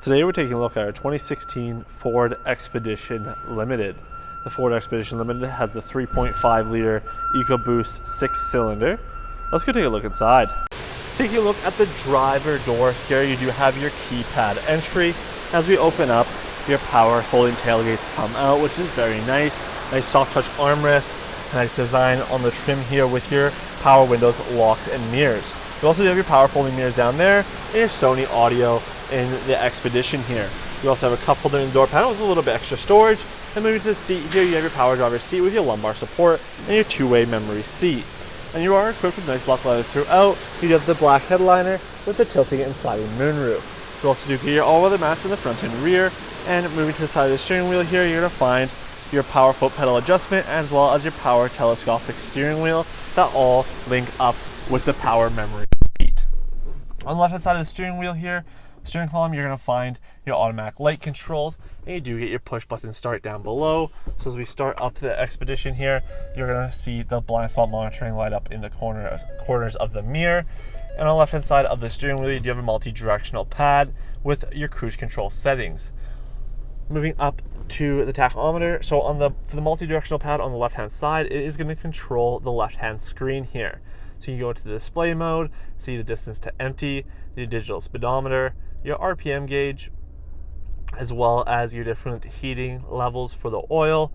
Today we're taking a look at our 2016 Ford Expedition Limited. The Ford Expedition Limited has the 3.5 liter EcoBoost 6-cylinder. Let's go take a look inside. Taking a look at the driver door here, you do have your keypad entry. As we open up, your power folding tailgates come out, which is very nice. Nice soft touch armrest, nice design on the trim here with your power windows, locks, and mirrors. You also have your power folding mirrors down there and your Sony audio in the Expedition here. You also have a cup holder in the door panel with a little bit extra storage. And moving to the seat here, you have your power driver seat with your lumbar support and your two-way memory seat. And you are equipped with nice black leather throughout. You have the black headliner with the tilting and sliding moonroof. You also do get your all-weather mats in the front and rear. And moving to the side of the steering wheel here, you're going to find your power foot pedal adjustment as well as your power telescopic steering wheel that all link up with the power memory seat. On the left-hand side of the steering wheel here, steering column, you're going to find your automatic light controls, and you do get your push button start down below. So as we start up the Expedition here, you're going to see the blind spot monitoring light up in the corners of the mirror. And on the left hand side of the steering wheel, you do have a multi-directional pad with your cruise control settings. Moving up to the tachometer, so for the multi-directional pad on the left hand side, it is going to control the left hand screen here. So you go into the display mode, see the distance to empty, the digital speedometer, your RPM gauge, as well as your different heating levels for the oil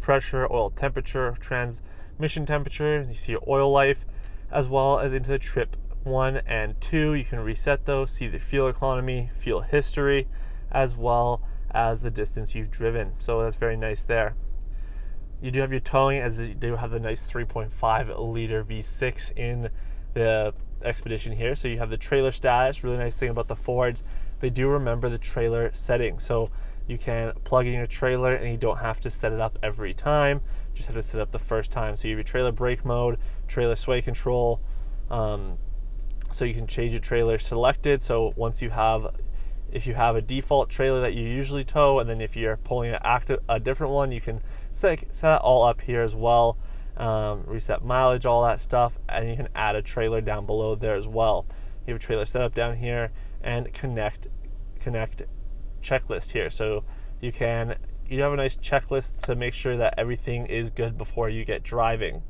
pressure, oil temperature, transmission temperature. You see your oil life, as well as into the trip 1 and 2. You can reset those, see the fuel economy, fuel history, as well as the distance you've driven. So that's very nice there. You do have your towing, as you do have the nice 3.5 liter V6 in the Expedition here. So you have the trailer status. Really nice thing about the Fords, they do remember the trailer setting. So you can plug in your trailer and you don't have to set it up every time. You just have to set it up the first time. So you have your trailer brake mode, trailer sway control. So you can change your trailer selected. So if you have a default trailer that you usually tow, and then if you're pulling a different one, you can set that all up here as well. Reset mileage, all that stuff, and you can add a trailer down below there as well. You have a trailer setup down here and connect checklist here. So you have a nice checklist to make sure that everything is good before you get driving.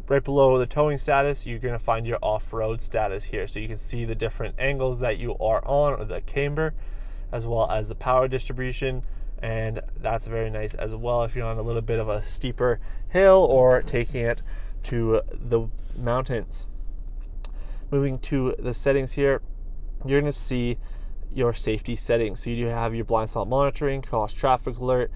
Right below the towing status, you're going to find your off-road status here. So you can see the different angles that you are on, or the camber, as well as the power distribution. And that's very nice as well if you're on a little bit of a steeper hill or taking it to the mountains. Moving to the settings here, you're going to see your safety settings. So you do have your blind spot monitoring, cross traffic alert,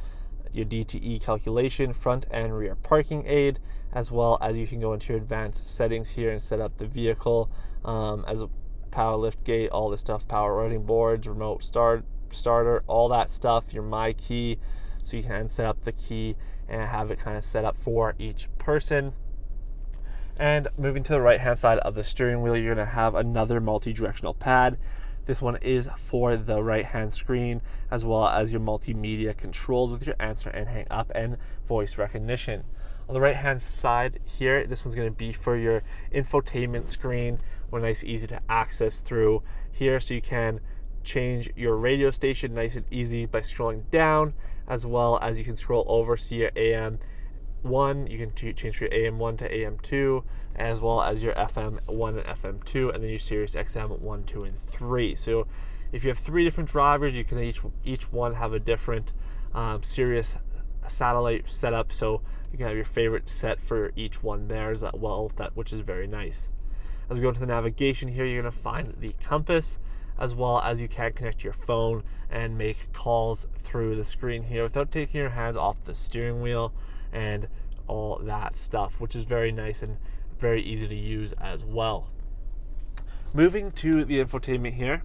your DTE calculation, front and rear parking aid, as well as you can go into your advanced settings here and set up the vehicle as a power lift gate, all this stuff, power running boards, remote starter, all that stuff, your My Key, so you can set up the key and have it kind of set up for each person. And moving to the right hand side of the steering wheel, you're going to have another multi-directional pad. This one is for the right hand screen, as well as your multimedia controls with your answer and hang up and voice recognition. On the right hand side here, this one's going to be for your infotainment screen, or nice easy to access through here, so you can change your radio station nice and easy by scrolling down, as well as you can scroll over, see your AM1, you can change your AM1 to AM2, as well as your FM1 and FM2, and then your Sirius XM 1, 2, and 3. So if you have 3 different drivers, you can each one have a different Sirius satellite setup, so you can have your favorite set for each one there as well, which is very nice. As we go into the navigation here, you're going to find the compass, as well as you can connect your phone and make calls through the screen here without taking your hands off the steering wheel and all that stuff, which is very nice and very easy to use as well. Moving to the infotainment here,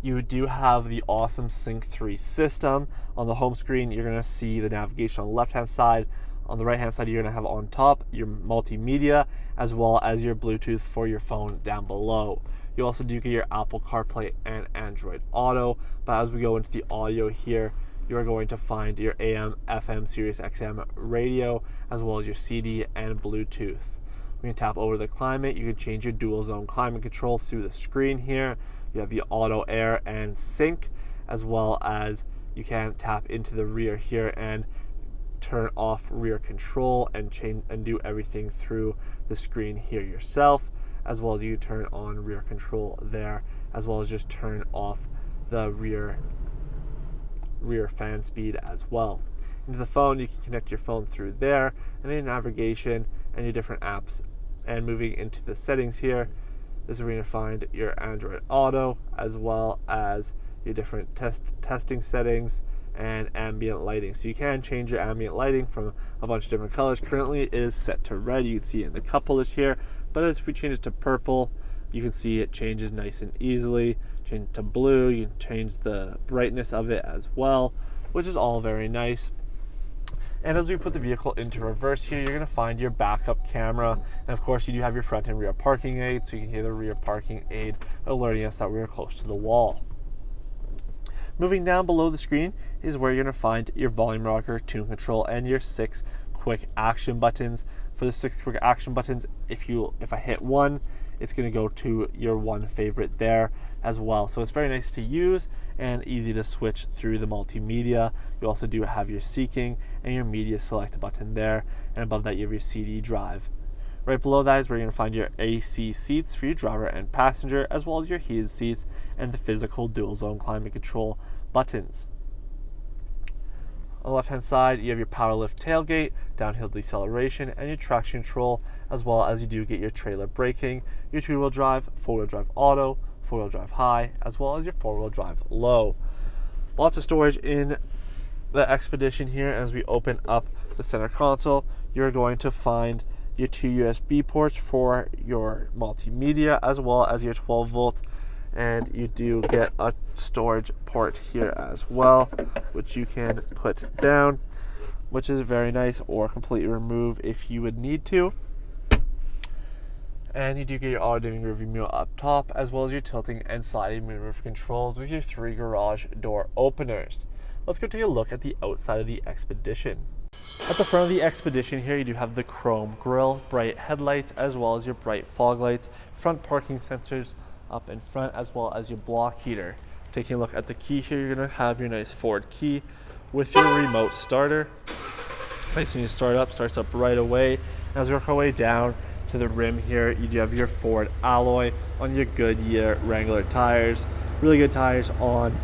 you do have the awesome Sync 3 system. On the home screen, you're going to see the navigation on the left hand side. On the right hand side, you're going to have on top your multimedia, as well as your Bluetooth for your phone down below. You also do get your Apple CarPlay and Android Auto, but as we go into the audio here, you're going to find your AM, FM, Sirius XM radio, as well as your CD and Bluetooth. We can tap over the climate. You can change your dual zone climate control through the screen here. You have the auto air and sync, as well as you can tap into the rear here and turn off rear control and change and do everything through the screen here yourself, as well as you turn on rear control there, as well as just turn off the rear fan speed as well. Into the phone, you can connect your phone through there, and then navigation and your different apps. And moving into the settings here, this is where you're going to find your Android Auto, as well as your different testing settings and ambient lighting. So you can change your ambient lighting from a bunch of different colors. Currently it is set to red. You can see it in the cup holders here, but if we change it to purple, you can see it changes nice and easily. Change it to blue, you can change the brightness of it as well, which is all very nice. And as we put the vehicle into reverse here, you're going to find your backup camera. And of course, you do have your front and rear parking aid, so you can hear the rear parking aid alerting us that we're close to the wall. Moving down below the screen is where you're going to find your volume rocker, tune control, and your 6 quick action buttons. For the 6 quick action buttons, if I hit one, it's going to go to your one favorite there as well. So it's very nice to use and easy to switch through the multimedia. You also do have your seeking and your media select button there, and above that you have your CD drive. Right below that is where you're going to find your AC seats for your driver and passenger, as well as your heated seats and the physical dual zone climate control buttons. On the left hand side, you have your power lift tailgate, downhill deceleration, and your traction control, as well as you do get your trailer braking, your 2-wheel drive, 4-wheel drive auto, 4-wheel drive high, as well as your 4-wheel drive low. Lots of storage in the Expedition here. As we open up the center console, you're going to find your 2 USB ports for your multimedia, as well as your 12 volt, and you do get a storage port here as well, which you can put down, which is very nice, or completely remove if you would need to. And you do get your auto dimming rearview mirror up top, as well as your tilting and sliding moonroof controls with your 3 garage door openers. Let's go take a look at the outside of the Expedition. At the front of the Expedition here, you do have the chrome grille, bright headlights, as well as your bright fog lights, front parking sensors up in front, as well as your block heater. Taking a look at the key here, you're going to have your nice Ford key with your remote starter. Nice when you start up, starts up right away. As we work our way down to the rim here, you do have your Ford alloy on your Goodyear Wrangler tires. Really good tires on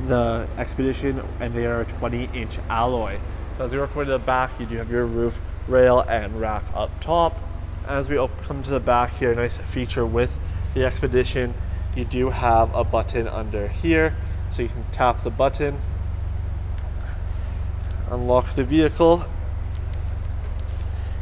the Expedition, and they are a 20-inch alloy. As we work our way to the back, you do have your roof rail and rack up top. As we come to the back here, nice feature with the Expedition, you do have a button under here, so you can tap the button, unlock the vehicle,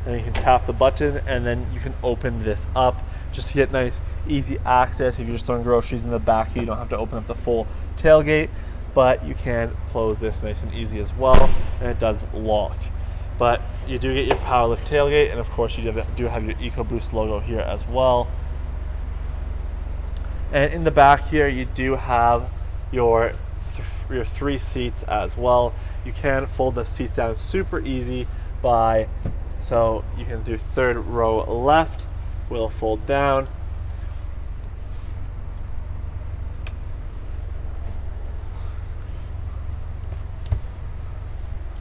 and you can tap the button, and then you can open this up just to get nice easy access. If you're just throwing groceries in the back, you don't have to open up the full tailgate, but you can close this nice and easy as well, and it does lock. But you do get your power lift tailgate, and of course you do have your EcoBoost logo here as well. And in the back here, you do have your 3 seats as well. You can fold the seats down super easy so you can do 3rd row left, will fold down.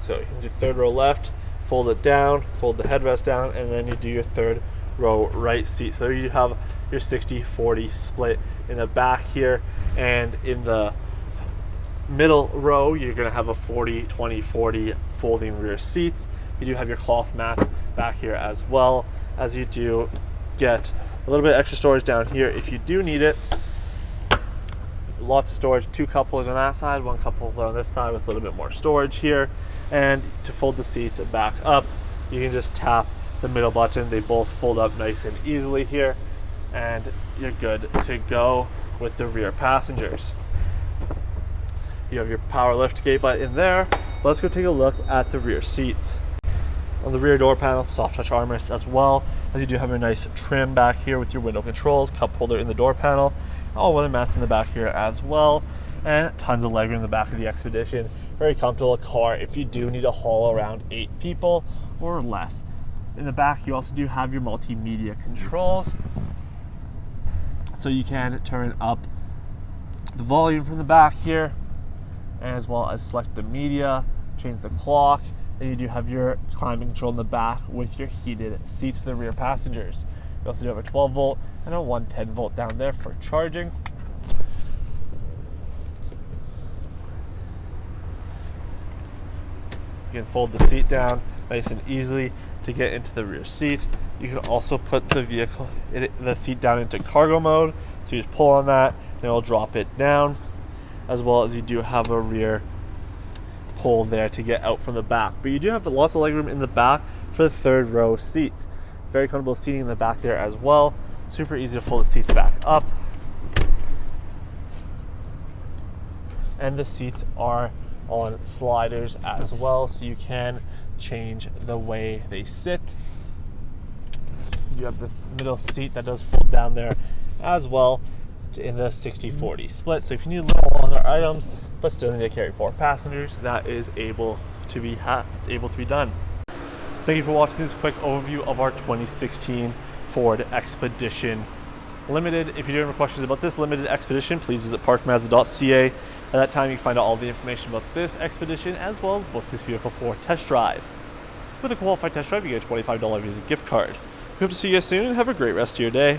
So you can do 3rd row left, fold it down, fold the headrest down, and then you do your 3rd row right seat. So you have your 60-40 split in the back here, and in the middle row you're going to have a 40-20-40 folding rear seats. You do have your cloth mats back here as well, as you do get a little bit of extra storage down here if you do need it. Lots of storage, 2 cup holders on that side, 1 cup holder on this side with a little bit more storage here. And to fold the seats back up, you can just tap the middle button. They both fold up nice and easily here, and you're good to go with the rear passengers. You have your power lift gate button there. Let's go take a look at the rear seats. On the rear door panel, soft touch armrest, as well as you do have your nice trim back here with your window controls, cup holder in the door panel, all weather mats in the back here as well, and tons of legroom in the back of the Expedition. Very comfortable car if you do need to haul around 8 people or less. In the back, you also do have your multimedia controls, so you can turn up the volume from the back here, as well as select the media, change the clock, and you do have your climate control in the back with your heated seats for the rear passengers. You also do have a 12 volt and a 110 volt down there for charging. You can fold the seat down nice and easily to get into the rear seat. You can also put the seat down into cargo mode. So you just pull on that and it'll drop it down, as well as you do have a rear pull there to get out from the back. But you do have lots of legroom in the back for the third row seats. Very comfortable seating in the back there as well. Super easy to fold the seats back up. And the seats are on sliders as well, so you can change the way they sit. You have the middle seat that does fold down there as well in the 60-40 split. So if you need little longer items but still need to carry 4 passengers, that is able to be done. Thank you for watching this quick overview of our 2016 Ford Expedition Limited. If you do have any questions about this limited Expedition, please visit parkmazda.ca. At that time, you can find out all the information about this Expedition, as well as book this vehicle for a test drive. With a qualified test drive, you get a $25 Visa gift card. We hope to see you guys soon, and have a great rest of your day.